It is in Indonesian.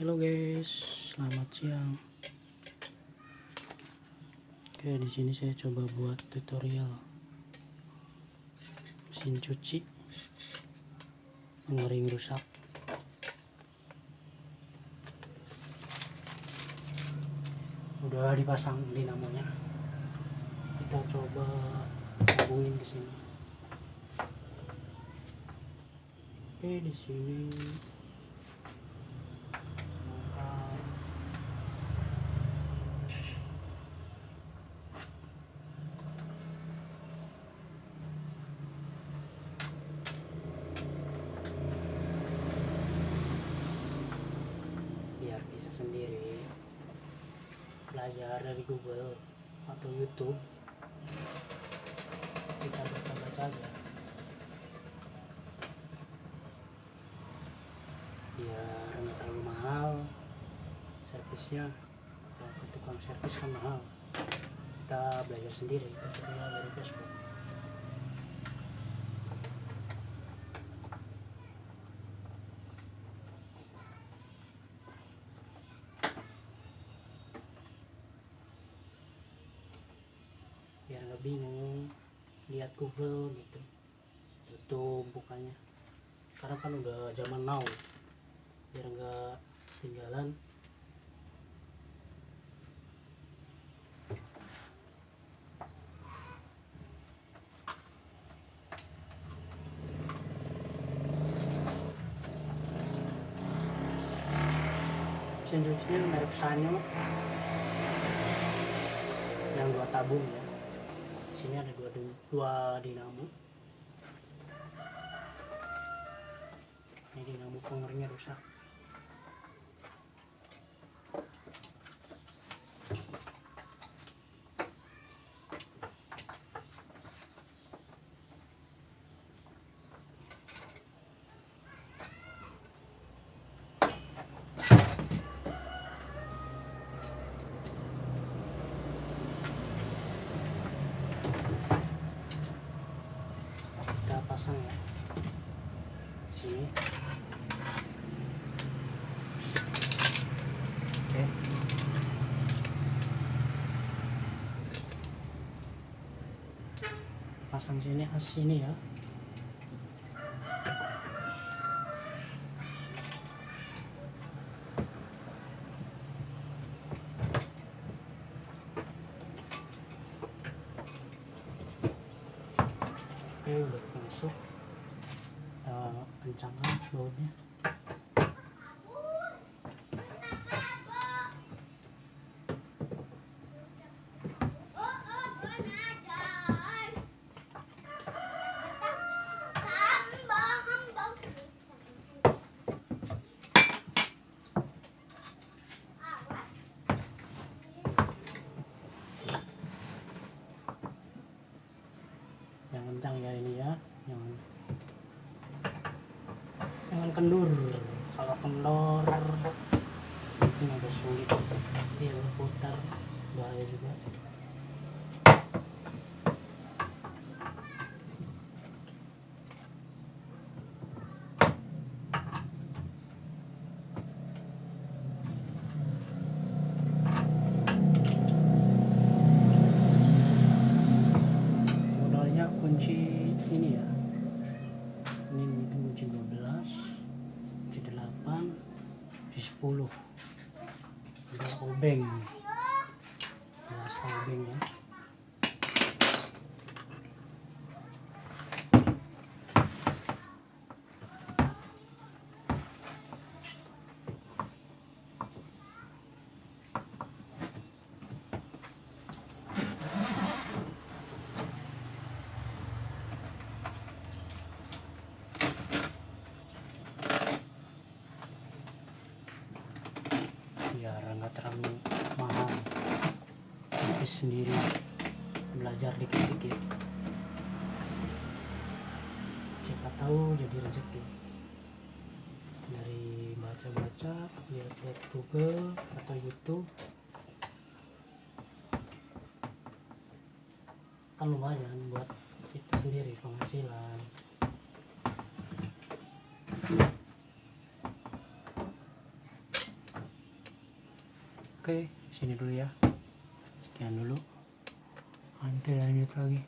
Halo guys, selamat siang. Oke, di sini saya coba buat tutorial mesin cuci mengering rusak. Udah dipasang dinamonya. Kita coba hubungin ke sini. Oke, di sini biar bisa sendiri belajar dari Google atau YouTube, kita baca-baca aja biar nggak terlalu mahal servisnya. Kalau ke tukang servis kan mahal, kita belajar sendiri, tutorial dari Facebook. Biar nggak bingung lihat Google gitu, YouTube bukannya, sekarang kan udah zaman now, biar nggak ketinggalan. Mesin cucinya merek Sanyo yang 2 tabung ya. Di sini ada dua dinamo. Ini dinamo pengeringnya rusak. Kita pasang ya sini. Oke, pasang sini sini ya. Oke, udah masuk, kita kencangkan bautnya. Yang kencang ya ini ya, jangan kendur. Kalau kendor mungkin agak sulit, dia putar, bahaya juga. Modalnya kunci ini ya, ini mungkin kunci 12, kunci 8, kunci 10, ada obeng, jelas obeng ya. Biar nggak terlalu mahal, tapi sendiri belajar dikit-dikit, siapa tahu jadi rezeki dari baca-baca, lihat-lihat Google atau YouTube, kan lumayan buat kita sendiri penghasilan. Oke, sini dulu ya. Sekian dulu. Nanti lanjut lagi.